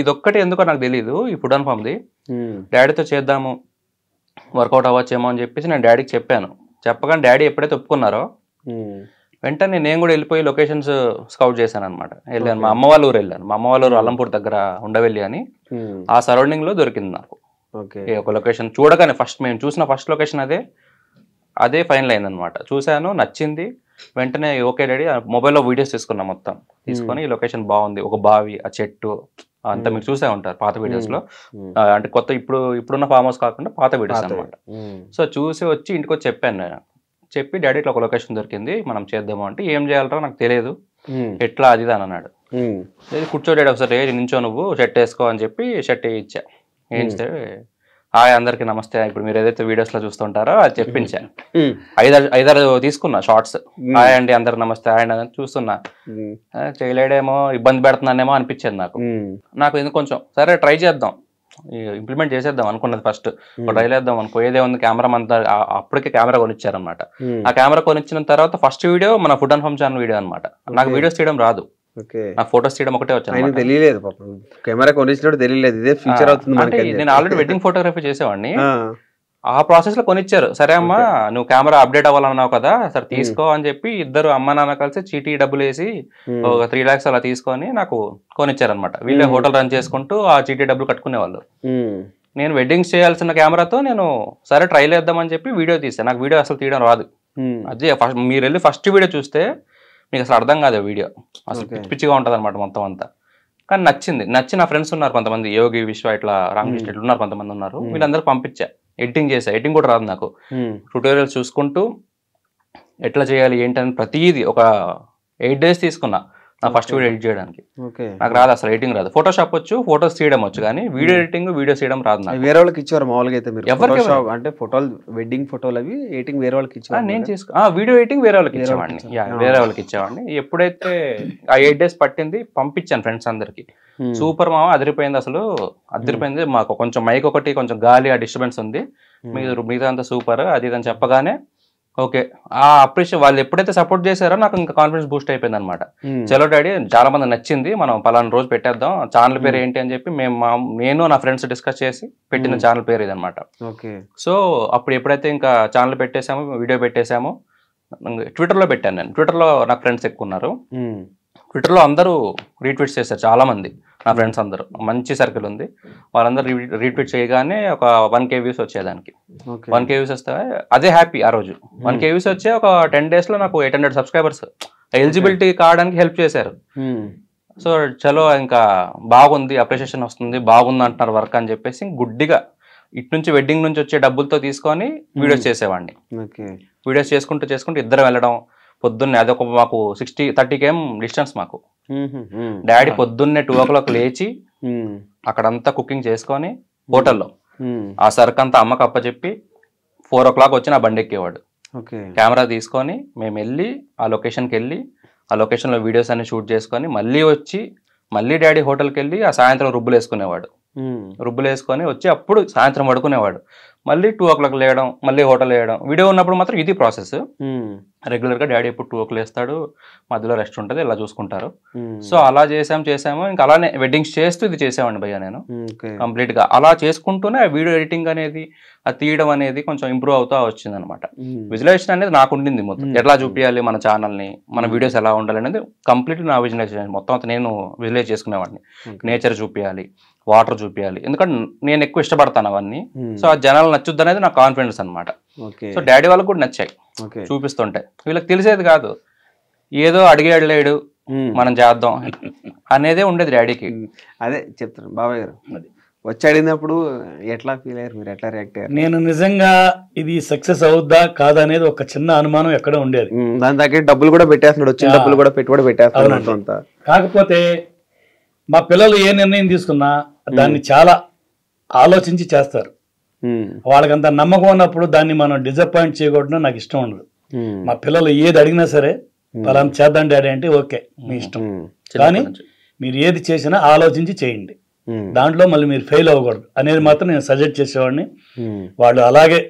ఇదొక్కటి ఎందుకో నాకు తెలీదు. ఈ ఫుడ్ అండ్ ఫామ్‌ది. డ్యాడీతో చేద్దాము, వర్కౌట్ అవ్వచ్చేమో అని చెప్పేసి నేను డ్యాడీకి చెప్పాను. చెప్పగానే డ్యాడీ ఎప్పుడైతే ఒప్పుకున్నారో వెంటనే నేను కూడా వెళ్ళిపోయి లొకేషన్స్ స్కౌట్ చేశాననమాట. వెళ్ళాను, మా అమ్మ వాళ్ళ ఊరు వెళ్ళాను. మా అమ్మ వాళ్ళ ఊరు అల్లంపూర్ దగ్గర ఉండవెల్లి అని, ఆ సరౌండింగ్లో దొరికింది నాకు ఒక లొకేషన్. చూడగానే మేము చూసిన ఫస్ట్ లొకేషన్ అదే ఫైనల్ అయిందనమాట. చూశాను, నచ్చింది. వెంటనే ఓకే డాడీ, మొబైల్లో వీడియోస్ తీసుకున్నాం మొత్తం. తీసుకొని ఈ లొకేషన్ బాగుంది, ఒక బావి, ఆ చెట్టు అంతా మీరు చూసే ఉంటారు పాత వీడియోస్లో. అంటే కొత్త ఇప్పుడున్న ఫామ్ హౌస్ కాకుండా పాత వీడియోస్ అనమాట. సో చూసి వచ్చి ఇంటికి వచ్చి చెప్పాను నేను. చెప్పి డాడీ ఇట్లా ఒక లొకేషన్ దొరికింది, మనం చేద్దాము అంటే, ఏం చేయాలరా నాకు తెలియదు, ఎట్లా అది అని అన్నాడు. కూర్చో డాడీ ఒకసారి నించో, నువ్వు షర్ట్ వేసుకో అని చెప్పి షర్ట్ వేయించా. వేయించితే హాయ్ అందరికి నమస్తే, ఇప్పుడు మీరు ఏదైతే వీడియోస్లో చూస్తుంటారో అది చెప్పించా. 5-6 తీసుకున్నా షార్ట్స్. హాయ్ అండి అందరికి నమస్తే, హాయ్ అండి అని చూస్తున్నా. చేయలేడేమో, ఇబ్బంది పెడుతున్నానేమో అనిపించింది నాకు ఎందుకు కొంచెం సరే ట్రై చేద్దాం, ఇంప్లిమెంట్ చేసేద్దాం అనుకున్నది. ఫస్ట్ ట్రై చేద్దాం అనుకోయేదే ఉంది. కెమెరా అంతా అప్పటికే కెమెరా కొనిచ్చారనమాట. ఆ కెమెరా కొనిచ్చిన తర్వాత ఫస్ట్ వీడియో మన food and form channel video అనమాట. నాకు వీడియోస్ తీయడం రాదు, నాకు ఫొటోస్ తీయడం ఒకటే వచ్చాను. తెలియలేదు కెమెరా కొనిచ్చినట్టు తెలియలేదు, ఇదే ఫీచర్ అవుతుంది. నేను ఆల్రెడీ వెడ్డింగ్ ఫోటోగ్రఫీ చేసేవాడిని. ఆ ప్రాసెస్ లో కొనిచ్చారు. సరే అమ్మా నువ్వు కెమెరా అప్డేట్ అవ్వాలన్నావు కదా, సరే తీసుకో అని చెప్పి ఇద్దరు అమ్మ నాన్న కలిసి చీటీ డబ్బులు వేసి ఒక 3 lakhs అలా తీసుకొని నాకు కొనిచ్చారనమాట. వీళ్ళే హోటల్ రన్ చేసుకుంటూ ఆ చీటీ డబ్బులు కట్టుకునేవాళ్ళు. నేను వెడ్డింగ్స్ చేయాల్సిన కెమెరాతో నేను సరే ట్రై చేద్దామని చెప్పి వీడియో తీసాను. నాకు వీడియో అసలు తీయడం రాదు. అదే మీరు వెళ్ళి ఫస్ట్ వీడియో చూస్తే మీకు అసలు అర్థం కాదు వీడియో, అసలు పిచ్చి పిచ్చిగా ఉంటుంది అనమాట మొత్తం అంతా. కానీ నచ్చి నా ఫ్రెండ్స్ ఉన్నారు కొంతమంది, యోగి, విశ్వ, ఇట్లా రామకృష్ణ ఇట్లా ఉన్నారు కొంతమంది ఉన్నారు. వీళ్ళందరూ పంపించా, ఎడిటింగ్ చేసా. ఎడిటింగ్ కూడా రాదు నాకు. ట్యూటోరియల్స్ చూసుకుంటూ ఎట్లా చేయాలి ఏంటని ప్రతిదీ ఒక 8 days తీసుకున్నా నా ఫస్ట్ వీడియో ఎడిట్ చేయడానికి. నాకు రాదు అసలు, ఎడిటింగ్ రాదు. ఫోటోషాప్ వచ్చు, ఫోటోస్ తీయడం వచ్చు, కానీ వీడియో ఎడిటింగ్, వీడియోస్ తీయడం రాదు నాకు. వేరే వాళ్ళకి ఇచ్చారు మామూలుగా అయితే మీరు? ఎవరికి అంటే ఫోటోలు, వెడ్డింగ్ ఫోటోలు అవి ఎడిటింగ్ వేరే వాళ్ళకి ఇచ్చారు? నేను వీడియో ఎడిటింగ్ వేరే వాళ్ళకి ఇచ్చేవాడిని. వేరే వాళ్ళకి ఇచ్చేవాడిని. ఎప్పుడైతే ఆ 8 days పట్టింది, పంపించాను ఫ్రెండ్స్ అందరికి. సూపర్ మామ, అదిరిపోయింది అసలు, అదిరిపోయింది. మాకు కొంచెం మైక్ ఒకటి కొంచెం గాలి ఆ డిస్టర్బెన్స్ ఉంది, మిగతా అంతా సూపర్ అది ఇది అని చెప్పగానే ఓకే. ఆ అప్రిషియేట్ వాళ్ళు ఎప్పుడైతే సపోర్ట్ చేశారో నాకు ఇంకా కాన్ఫిడెన్స్ బూస్ట్ అయిపోయింది అనమాట. చలో డాడీ చాలా మంది నచ్చింది, మనం పలానా రోజు పెట్టేద్దాం, ఛానల్ పేరు ఏంటి అని చెప్పి నేను నా ఫ్రెండ్స్ డిస్కస్ చేసి పెట్టిన ఛానల్ పేరు ఇది అనమాట. సో అప్పుడు ఎప్పుడైతే ఇంకా ఛానల్ పెట్టేశామో, వీడియో పెట్టేశామో, ట్విట్టర్లో పెట్టాను నేను. ట్విట్టర్లో నాకు ఫ్రెండ్స్ ఎక్కువ ఉన్నారు. ట్విట్టర్లో అందరూ రీట్వీట్స్ చేశారు, చాలా మంది నా ఫ్రెండ్స్ అందరూ, మంచి సర్కిల్ ఉంది. వాళ్ళందరూ రీట్వీట్ చేయగానే ఒక 1K వ్యూస్ వచ్చేదానికి. 1K వ్యూస్ వస్తే అదే హ్యాపీ. ఆ రోజు 1K వ్యూస్ వచ్చే ఒక 10 days లో నాకు 800 సబ్స్క్రైబర్స్ ఎలిజిబిలిటీ కావడానికి హెల్ప్ చేశారు. సో చలో ఇంకా బాగుంది, అప్రిషియేషన్ వస్తుంది, బాగుంది అంటున్నారు వర్క్ అని చెప్పేసి గుడ్డిగా ఇటు నుంచి వెడ్డింగ్ నుంచి వచ్చే డబ్బులతో తీసుకొని వీడియోస్ చేసేవాడిని. వీడియోస్ చేసుకుంటూ ఇద్దరు వెళ్ళడం. పొద్దున్నే అదొక మాకు 30 km డిస్టెన్స్ మాకు. డాడీ పొద్దున్నే 2 o'clock లేచి అక్కడంతా కుకింగ్ చేసుకొని హోటల్లో ఆ సరుకు అంతా అమ్మకి అప్పచెప్పి 4 o'clock వచ్చి నా బండి ఎక్కేవాడు. కెమెరా తీసుకొని మేము వెళ్ళి ఆ లొకేషన్కి వెళ్ళి ఆ లొకేషన్లో వీడియోస్ అన్ని షూట్ చేసుకొని మళ్ళీ వచ్చి మళ్ళీ డాడీ హోటల్కి వెళ్ళి ఆ సాయంత్రం రుబ్బులు వేసుకునేవాడు. రుబ్బులు వేసుకొని వచ్చి అప్పుడు సాయంత్రం పడుకునేవాడు. మళ్ళీ 2 o'clock లేయడం, మళ్ళీ హోటల్ వేయడం. వీడియో ఉన్నప్పుడు మాత్రం ఇది ప్రాసెస్. రెగ్యులర్గా డాడీ ఎప్పుడు 2 o'clock వేస్తాడు, మధ్యలో రెస్ట్ ఉంటుంది, ఇలా చూసుకుంటారు. సో అలా చేసాము. ఇంకా అలానే వెడ్డింగ్స్ చేస్తూ ఇది చేసామండి భయ్య నేను కంప్లీట్గా. అలా చేసుకుంటూనే వీడియో ఎడిటింగ్ అనేది, అది తీయడం అనేది కొంచెం ఇంప్రూవ్ అవుతా వచ్చింది అనమాట. విజువలైజేషన్ అనేది నాకు ఉండింది మొత్తం, ఎట్లా చూపించాలి మన ఛానల్ని, మన వీడియోస్ ఎలా ఉండాలి అనేది కంప్లీట్ నా విజువలైజేషన్ మొత్తం అంతా నేను విజువలైజ్ చేసుకునేవాడిని. నేచర్ చూపించాలి, వాటర్ చూపించాలి, ఎందుకంటే నేను ఎక్కువ ఇష్టపడతాను అవన్నీ. సో ఆ జనాలు నచ్చుద్ది అనేది నాకు కాన్ఫిడెన్స్ అనమాట. సో డాడీ వాళ్ళకి కూడా నచ్చాయి చూపిస్తుంటాయి. వీళ్ళకి తెలిసేది కాదు, ఏదో అడిగాడు మనం చేద్దాం అనేదే ఉండేది డాడీకి. అదే చెప్తాను బాబాయ్ గారు, వచ్చి అడిగినప్పుడు ఎట్లా ఫీల్ అయ్యారు మీరు, ఎట్లా రియాక్ట్ అయ్యారు? నేను నిజంగా ఇది సక్సెస్ అవుద్దా కాదా అనేది ఒక చిన్న అనుమానం ఎక్కడ ఉండేది. దాని దగ్గర డబ్బులు కూడా పెట్టేస్తున్నాడు, వచ్చిన డబ్బులు కూడా పెట్టుబడి పెట్టేస్తున్నాడు. కాకపోతే మా పిల్లలు ఏ నిర్ణయం తీసుకున్నా దాన్ని చాలా ఆలోచించి చేస్తారు. వాళ్ళకంత నమ్మకం ఉన్నప్పుడు దాన్ని మనం డిసప్పాయింట్ చేయకూడదు, నాకు ఇష్టం ఉండదు. మా పిల్లలు ఏది అడిగినా సరే పలానా చేద్దాం డాడీ అంటే ఓకే మీ ఇష్టం, కానీ మీరు ఏది చేసినా ఆలోచించి చేయండి, దాంట్లో మళ్ళీ మీరు ఫెయిల్ అవ్వకూడదు అనేది మాత్రం నేను సజెస్ట్ చేసేవాడిని. వాళ్ళు అలాగే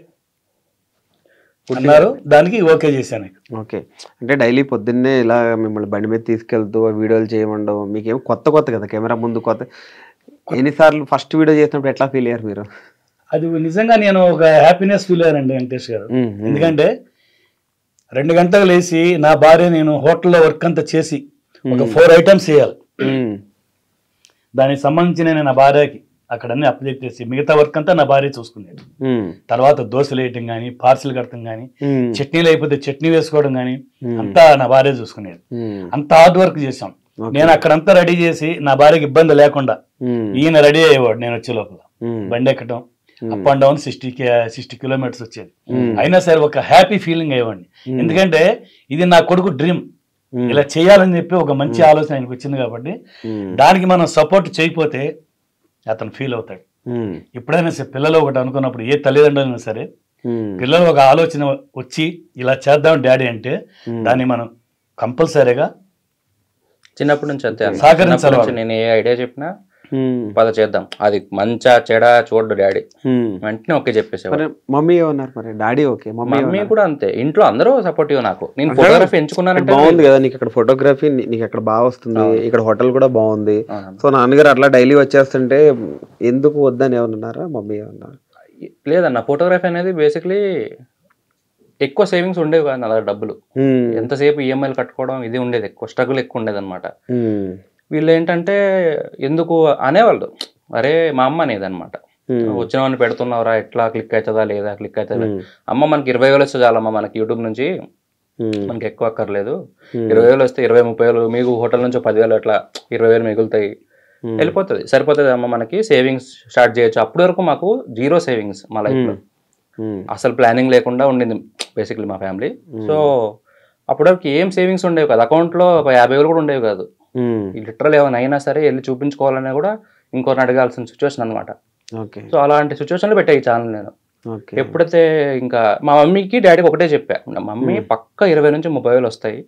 అన్నారు, దానికి ఓకే చేశాను. ఓకే, అంటే డైలీ పొద్దున్నే ఇలా మిమ్మల్ని బండి మీద తీసుకెళ్తూ వీడియోలు చేయమండవు, మీకేం కొత్త కదా కెమెరా ముందు కొత్త. ఎన్నిసార్లు ఫస్ట్ వీడియో చేసినప్పుడు ఎట్లా ఫీల్ అయ్యారు మీరు? అది నిజంగా నేను ఒక హ్యాపీనెస్ ఫీల్ అయ్యానండి వెంకటేష్ గారు. ఎందుకంటే 2 గంటలు లేచి నా భార్య నేను హోటల్లో వర్క్ అంతా చేసి ఒక 4 ఐటమ్స్ చేయాలి. దానికి సంబంధించి నేను నా భార్యకి అక్కడ అన్ని అప్డేట్ చేసి మిగతా వర్క్ అంతా నా భార్య చూసుకునేది. తర్వాత దోశలు వేయటం కానీ, పార్సిల్ కట్టడం కానీ, చట్నీలు అయిపోతే చట్నీ వేసుకోవడం కానీ అంతా నా భార్య చూసుకునేది. అంత హార్డ్ వర్క్ చేసాం. నేను అక్కడంతా రెడీ చేసి నా భార్యకి ఇబ్బంది లేకుండా ఈయన రెడీ అయ్యేవాడు. నేను వచ్చే లోపల బండి ఎక్కడం, అప్ అండ్ డౌన్ 60 కిలోమీటర్స్ వచ్చేది. అయినా సరే ఒక హ్యాపీ ఫీలింగ్ అయ్యేవాడిని. ఎందుకంటే ఇది నా కొడుకు డ్రీమ్, ఇలా చేయాలని చెప్పి ఒక మంచి ఆలోచన ఆయనకు వచ్చింది కాబట్టి దానికి మనం సపోర్ట్ చేయకపోతే అతను ఫీల్ అవుతాడు. ఎప్పుడైనా సరే పిల్లలు ఒకటి అనుకున్నప్పుడు ఏ తల్లిదండ్రులైనా సరే పిల్లలు ఒక ఆలోచన వచ్చి ఇలా చేద్దాం డాడీ అంటే దాన్ని మనం కంపల్సరీగా చిన్నప్పటి నుంచి అంతే సహకరించాలి. నేను ఏ ఐడియా చెప్పినా పద చేద్దాం, అది మంచా చెడా చూడు డాడీ వెంటనే ఓకే చెప్పేసేవారు. మమ్మీ ఏమన్నారు మరి? డాడీ ఓకే, మమ్మీ కూడా అంతే. ఇంట్లో అందరూ సపోర్టివ్. నాకు నేను ఫోటోగ్రఫీ ఎంచుకున్నానంటే బాగుంది కదా నీకు, ఇక్కడ ఫోటోగ్రఫీ నీకు అక్కడ బాగా వస్తుంది, ఇక్కడ హోటల్ కూడా బాగుంది. సో నాన్నగారు అట్లా డైలీ వచ్చేస్తుంటే ఎందుకు వద్దని ఏమన్నారా మమ్మీ? ఏమన్నారు? లేదన్న, ఫోటోగ్రఫీ అనేది బేసిక్లీ ఎక్కువ సేవింగ్స్ ఉండేవి కాదు నా దగ్గర. డబ్బులు ఎంతసేపు ఈఎంఐలు కట్టుకోవడం ఇది ఉండేది, ఎక్కువ స్ట్రగుల్ ఎక్కువ ఉండేది అనమాట. వీళ్ళు ఏంటంటే ఎందుకు అనేవాళ్ళు, అరే మా అమ్మ అనేది అనమాట, వచ్చిన వాడిని పెడుతున్నావురా, ఎట్లా క్లిక్ అవుతుందా లేదా, క్లిక్ అవుతుందా. అమ్మ మనకి 20,000 వస్తే చాలమ్మా మనకి యూట్యూబ్ నుంచి, మనకి ఎక్కువ అక్కర్లేదు. 20,000 వస్తే 20-30,000 మీకు హోటల్ నుంచి 10,000 అట్లా 20,000 మిగులుతాయి, వెళ్ళిపోతుంది, సరిపోతుంది అమ్మ మనకి, సేవింగ్స్ స్టార్ట్ చేయొచ్చు. అప్పటి వరకు మాకు 0 సేవింగ్స్ మా లైఫ్లో, అసలు ప్లానింగ్ లేకుండా ఉండింది బేసిక్లీ మా ఫ్యామిలీ. సో అప్పటి వరకు ఏం సేవింగ్స్ ఉండేవి కాదు, అకౌంట్లో 50,000 కూడా ఉండేవి కాదు. లిటరల్ ఏమైనా అయినా సరే వెళ్ళి చూపించుకోవాలన్నా కూడా ఇంకోరిని అడగాల్సిన సిచ్యువేషన్ అనమాట. సో అలాంటి సిచ్యువేషన్లో పెట్టా ఈ ఛానల్ నేను. ఎప్పుడైతే ఇంకా మా మమ్మీకి డాడీకి ఒకటే చెప్పా, మమ్మీ పక్క 20,000-30,000 వస్తాయి,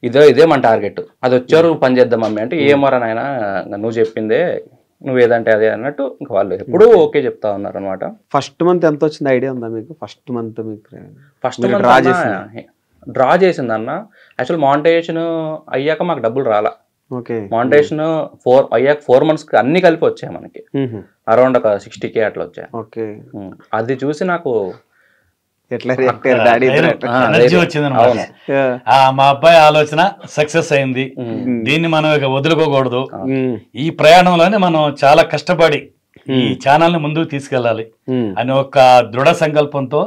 ఇదే మన టార్గెట్, అది వచ్చారు పని చేద్దాం మమ్మీ అంటే, ఏమోరా నాయన నువ్వు చెప్పిందే, నువ్వు ఏదంటే అదే అన్నట్టు ఇంకా వాళ్ళు ఎప్పుడూ ఓకే చెప్తా ఉన్నారు అనమాట. ఫస్ట్ మంత్ ఎంత వచ్చింది ఐడియా ఉందా మీకు? ఫస్ట్ మంత్ డ్రా చేసింది అన్న. యాక్చువల్ మానిటైజేషన్ అయ్యాక మాకు డబ్బులు రాలా. మానిటైజేషన్ అయ్యాక 4 months అన్ని కలిపి వచ్చాయి మనకి, అరౌండ్ ఒక 60K అట్లా వచ్చాయి. అది చూసి నాకు ఎనర్జీ వచ్చింది. మా అబ్బాయి ఆలోచన సక్సెస్ అయింది, దీన్ని మనం ఇక వదులుకోకూడదు. ఈ ప్రయాణంలోనే మనం చాలా కష్టపడి ఈ ఛానల్ ని ముందుకు తీసుకెళ్ళాలి అని ఒక దృఢ సంకల్పంతో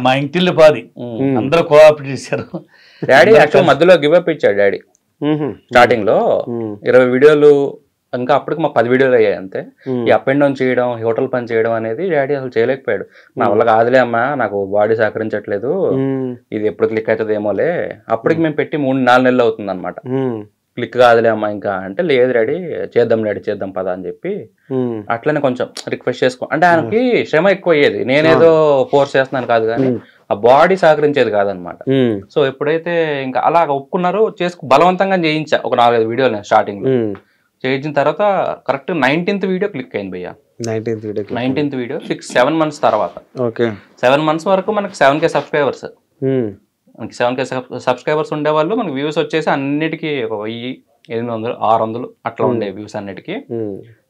మా ఇంటిల్లి పాది అందరూ కోఆపరేట్ చేశారు. డాడీ యాక్చువల్ మధ్యలో గివ్ అప్ ఇచ్చాడు డాడీ. స్టార్టింగ్ లో 20 వీడియోలు, ఇంకా అప్పటికి మాకు 10 వీడియోలు అయ్యాయి అంతే. ఈ అప్ అండ్ డౌన్ చేయడం, హోటల్ పని చేయడం అనేది డాడీ అసలు చేయలేకపోయాడు. నా వల్ల కాదులే అమ్మా, నాకు బాడీ సహకరించట్లేదు, ఇది ఎప్పుడు క్లిక్ అవుతుంది ఏమోలే. అప్పటికి మేము పెట్టి 3-4 నెలలు అవుతుంది అనమాట. క్లిక్ కాదులే అమ్మా ఇంకా అంటే, లేదు డాడీ చేద్దాం డాడీ చేద్దాం పదా అని చెప్పి అట్లనే కొంచెం రిక్వెస్ట్ చేసుకో అంటే ఆయనకి శ్రమ ఎక్కువ అయ్యేది. నేనేదో ఫోర్స్ చేస్తున్నాను కాదు కానీ ఆ బాడీ సహకరించేది కాదనమాట. సో ఎప్పుడైతే ఇంకా అలా ఒప్పుకున్నారో బలవంతంగా చేయించా ఒక 4-5 వీడియోలు స్టార్టింగ్ లో. చేయించిన తర్వాత కరెక్ట్ 19th వీడియో క్లిక్ అయింది భయ్యా. 19th వీడియో 7 months తర్వాత. 7 months వరకు మనకి 7K సబ్స్క్రైబర్స్. మనకి 7K సబ్స్క్రైబర్స్ ఉండేవాళ్ళు. మనకి వ్యూస్ వచ్చేసి అన్నిటికీ 1000-800-600 అట్లా ఉండే వ్యూస్ అన్నిటికీ.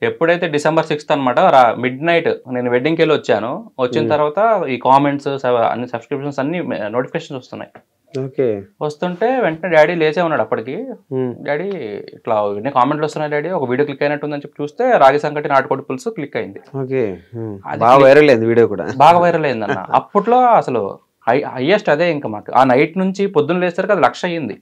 ఎప్పుడైతే December 6th అనమాట midnight నేను వెడ్డింగ్కి వెళ్ళి వచ్చాను. వచ్చిన తర్వాత ఈ కామెంట్స్ అన్ని సబ్స్క్రిప్షన్స్ అన్ని నోటిఫికేషన్స్ వస్తున్నాయి. వస్తుంటే వెంటనే డాడీ లేచే ఉన్నాడు అప్పటికి. డాడీ ఇట్లా ఇన్ని కామెంట్లు వస్తున్నాయి డాడీ, ఒక వీడియో క్లిక్ అయినట్టుందని చెప్పి చూస్తే రాగి సంకటి నాటుకోడి పులుసు క్లిక్ అయింది. బాగా వైరల్ అయింది వీడియో కూడా, బాగా వైరల్ అయింది అన్న. అప్పట్లో అసలు హైయెస్ట్ అదే. ఇంకా మాకు ఆ నైట్ నుంచి పొద్దున్న లేస్తారు కదా 1,00,000 అయ్యింది.